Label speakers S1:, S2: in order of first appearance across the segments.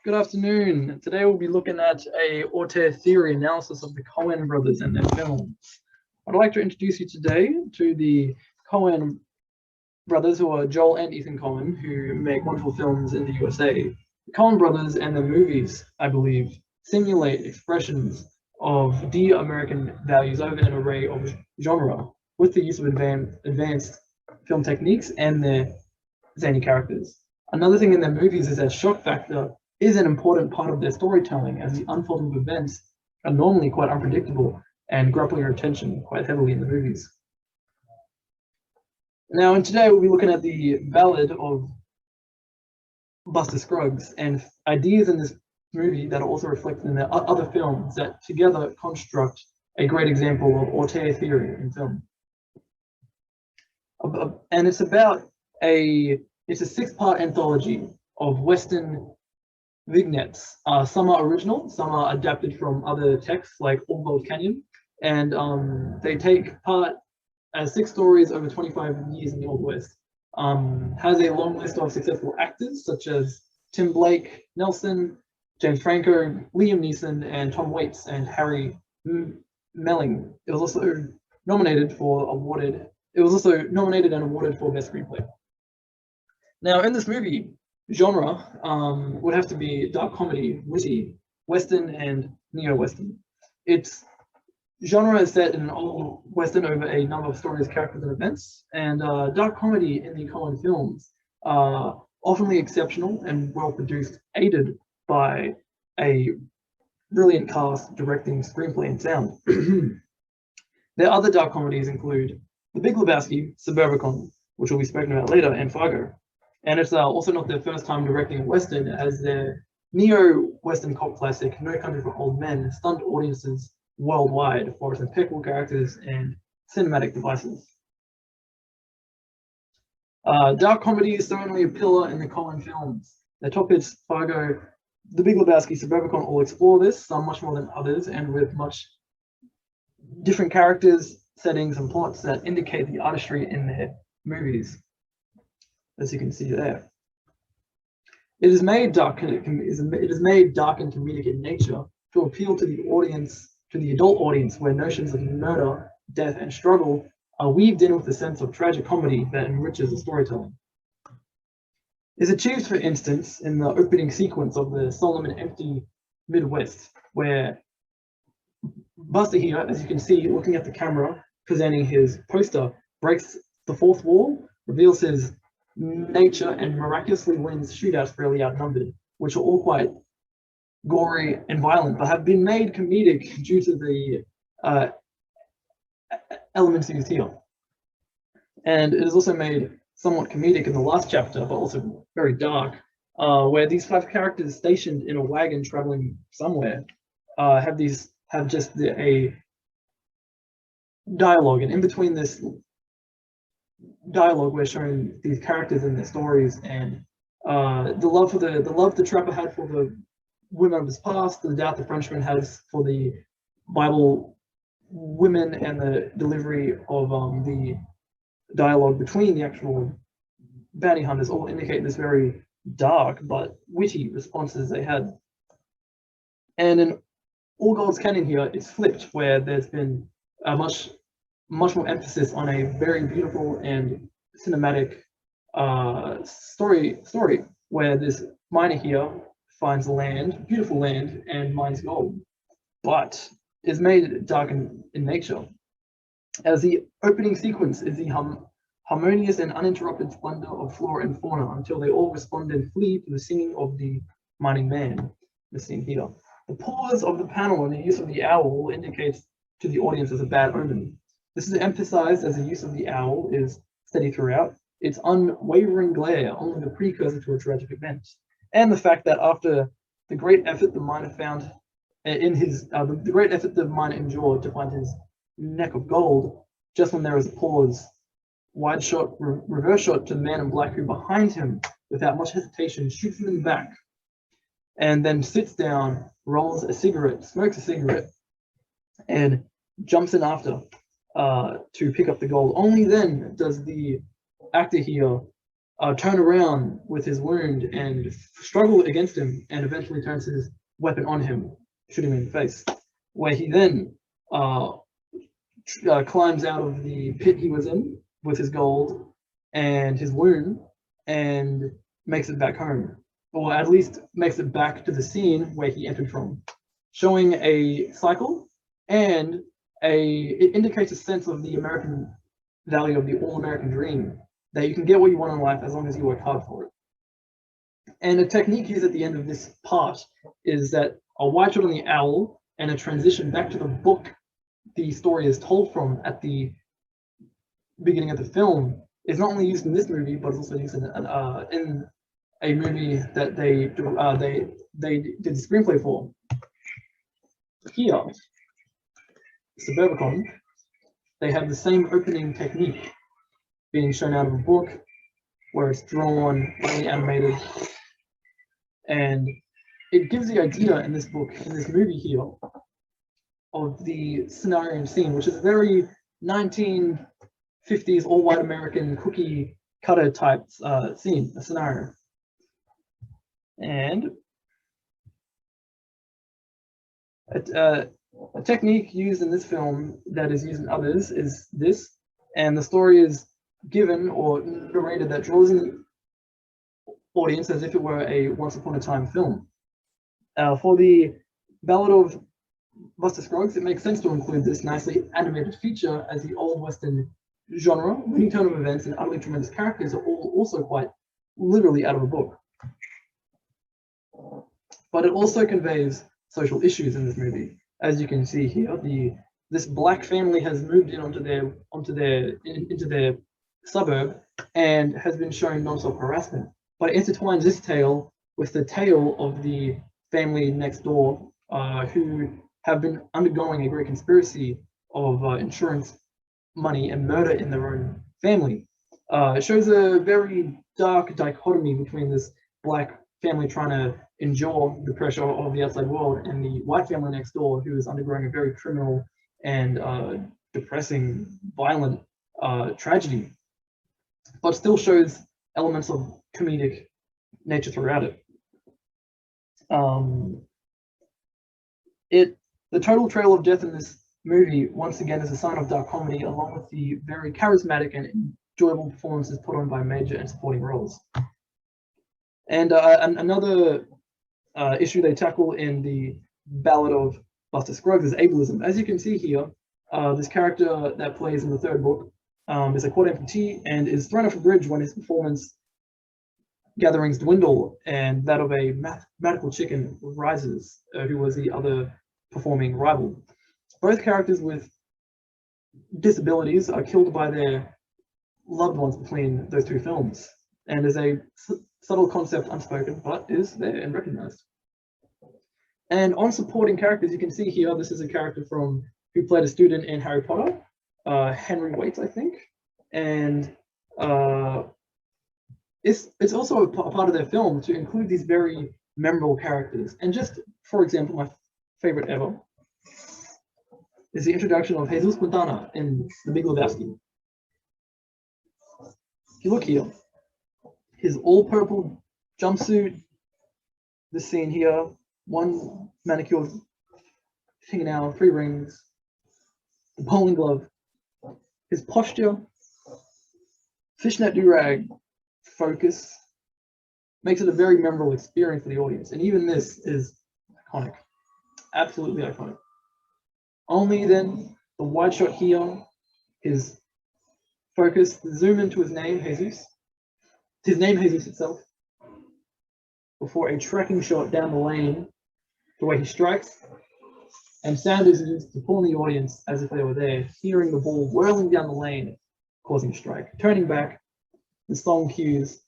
S1: Good afternoon. Today we'll be looking at a Auteur theory analysis of the Coen brothers and their films. I'd like to introduce you today to the Coen brothers, who are Joel and Ethan Coen, who make wonderful films in the USA. The Coen brothers and their movies, I believe, simulate expressions of dear American values over an array of genre with the use of advanced film techniques and their zany characters. Another thing in their movies is that shock factor is an important part of their storytelling, as the unfolding of events are normally quite unpredictable and grapple your attention quite heavily in the movies. Now, and today we'll be looking at the Ballad of Buster Scruggs and ideas in this movie that are also reflected in their other films that together construct a great example of Auteur theory in film. And it's about it's a 6-part anthology of Western vignettes. Some are original, some are adapted from other texts like Old Gold Canyon, and they take part as 6 stories over 25 years in the Old West. Has a long list of successful actors such as Tim Blake, Nelson, James Franco, Liam Neeson, and Tom Waits, and Harry Melling. It was also nominated and awarded for Best Screenplay. Now, in this movie, genre would have to be dark comedy, witty, Western, and neo-Western. Its genre is set in an old Western over a number of stories, characters, and events, and dark comedy in the Coen films are often exceptional and well-produced, aided by a brilliant cast, directing, screenplay, and sound. Their other dark comedies include The Big Lebowski, Suburbicon, which will be spoken about later, and Fargo. And it's also not their first time directing a Western, as their neo-Western cult classic, No Country for Old Men, stunned audiences worldwide for its impeccable characters and cinematic devices. Dark comedy is certainly a pillar in the Coen films. Their top hits, Fargo, The Big Lebowski, Suburbicon, all explore this, some much more than others, and with much different characters, settings, and plots that indicate the artistry in their movies, as you can see there. It is made dark and comedic in nature to appeal to the audience, to the adult audience, where notions of murder, death, and struggle are weaved in with a sense of tragic comedy that enriches the storytelling. It is achieved, for instance, in the opening sequence of the solemn and empty Midwest, where Buster here, as you can see, looking at the camera, presenting his poster, breaks the fourth wall, reveals his nature, and miraculously wins shootouts fairly outnumbered, which are all quite gory and violent, but have been made comedic due to the elements used here. And it is also made somewhat comedic in the last chapter, but also very dark, where these 5 characters stationed in a wagon traveling somewhere have just a dialogue, and in between this dialogue we're showing these characters and their stories, and the love the trapper had for the women of his past, the doubt the Frenchman has for the Bible women, and the delivery of the dialogue between the actual bounty hunters all indicate this very dark but witty responses they had. And in All Gold's Canyon here, it's flipped, where there's been a much more emphasis on a very beautiful and cinematic story, where this miner here finds land, beautiful land, and mines gold, but is made dark in nature, as the opening sequence is the harmonious and uninterrupted splendor of flora and fauna until they all respond and flee to the singing of the mining man, the scene here. The pause of the panel and the use of the owl indicates to the audience as a bad omen. This is emphasized as the use of the owl is steady throughout, its unwavering glare only the precursor to a tragic event, and the fact that after the great effort the miner found the great effort the miner endured to find his neck of gold, just when there is a pause, wide shot, reverse shot to the man in black, who behind him, without much hesitation, shoots him in the back, and then sits down, rolls a cigarette, smokes a cigarette, and jumps in after to pick up the gold. Only then does the actor here turn around with his wound and struggle against him, and eventually turns his weapon on him, shooting him in the face, where he then climbs out of the pit he was in with his gold and his wound and makes it back home, or at least makes it back to the scene where he entered from, showing a cycle, and it indicates a sense of the American value of the all-American dream, that you can get what you want in life as long as you work hard for it. And a technique used at the end of this part is that a wide shot on the owl and a transition back to the book the story is told from at the beginning of the film is not only used in this movie, but it's also used in a movie that they did the screenplay for. Here, Suburbicon, they have the same opening technique being shown out of a book where it's drawn, really animated, and it gives the idea in this book, in this movie here, of the scenario and scene, which is a very 1950s all-white American cookie cutter type scene, a scenario. And a technique used in this film that is used in others is this, and the story is given or narrated that draws in the audience as if it were a Once Upon a Time film. For the Ballad of Buster Scruggs, it makes sense to include this nicely animated feature, as the old Western genre, winning turn of events, and utterly tremendous characters are all also quite literally out of a book. But it also conveys social issues in this movie. As you can see here, this black family has moved in into their suburb and has been shown non-stop harassment. But it intertwines this tale with the tale of the family next door, who have been undergoing a great conspiracy of insurance money and murder in their own family. It shows a very dark dichotomy between this black family trying to endure the pressure of the outside world and the white family next door, who is undergoing a very criminal and depressing, violent tragedy, but still shows elements of comedic nature throughout it. The total trail of death in this movie, once again, is a sign of dark comedy, along with the very charismatic and enjoyable performances put on by major and supporting roles. And another issue they tackle in the Ballad of Buster Scruggs is ableism. As you can see here, this character that plays in the third book is a quad amputee and is thrown off a bridge when his performance gatherings dwindle and that of a mathematical chicken rises, who was the other performing rival. Both characters with disabilities are killed by their loved ones between those two films, and is a subtle concept unspoken, but is there and recognized. And on supporting characters, you can see here, this is a character who played a student in Harry Potter, Henry Waite, I think, and it's also a part of their film to include these very memorable characters. And just, for example, my favorite ever is the introduction of Jesus Quintana in The Big Lebowski. If you look here, his all-purple jumpsuit, this scene here, one manicured fingernail, 3 rings, the bowling glove, his posture, fishnet do-rag, focus, makes it a very memorable experience for the audience. And even this is iconic, absolutely iconic. Only then, the wide shot here, his focus, the zoom into his name, Jesus itself, before a tracking shot down the lane, the way he strikes, and sound is used to pull in the audience as if they were there, hearing the ball whirling down the lane, causing a strike. Turning back, the song cues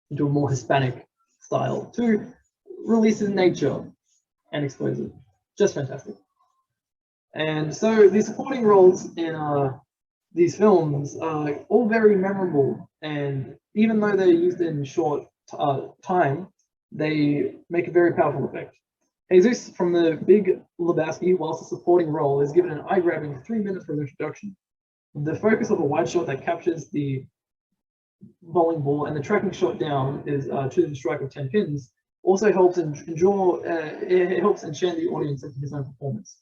S1: into a more Hispanic style to release his nature and expose it. Just fantastic. And so the supporting roles in these films are all very memorable, and even though they're used in short time, they make a very powerful effect. Jesus from The Big Lebowski, whilst a supporting role, is given an eye-grabbing 3 minutes for his introduction. The focus of a wide shot that captures the bowling ball, and the tracking shot down is to the strike of 10 pins, also helps it helps enchant the audience into his own performance,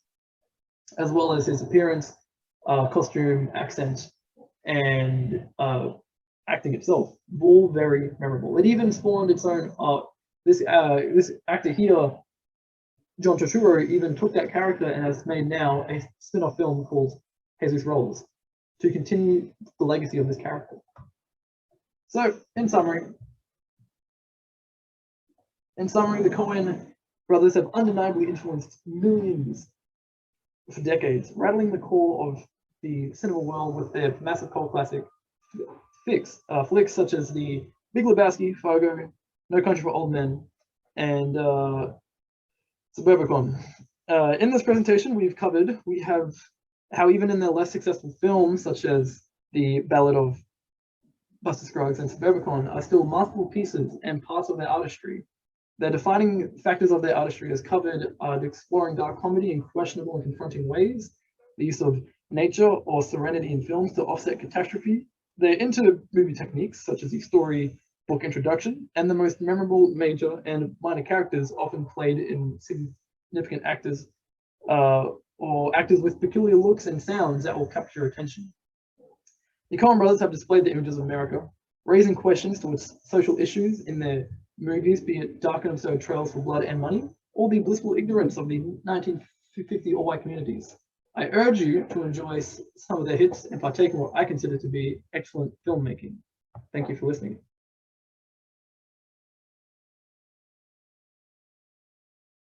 S1: as well as his appearance, costume, accent, and acting itself. All very memorable. It even spawned its own this actor here, John Turturro, even took that character and has made now a spin-off film called Jesus Rolls to continue the legacy of this character. So, in summary, the Coen brothers have undeniably influenced millions for decades, rattling the core of the cinema world with their massive cult classic flicks such as The Big Lebowski, Fargo, No Country for Old Men, and Suburbicon. In this presentation, we have how even in their less successful films, such as The Ballad of Buster Scruggs and Suburbicon, are still masterful pieces and parts of their artistry. The defining factors of their artistry is covered the exploring dark comedy in questionable and confronting ways, the use of nature or serenity in films to offset catastrophe, their inter-movie techniques, such as the storybook introduction, and the most memorable major and minor characters often played in significant actors or actors with peculiar looks and sounds that will capture attention. The Coen brothers have displayed the images of America, raising questions towards social issues in their movies, be it dark and absurd trails for blood and money, or the blissful ignorance of the 1950 all-white communities. I urge you to enjoy some of their hits and partake in what I consider to be excellent filmmaking. Thank you for listening.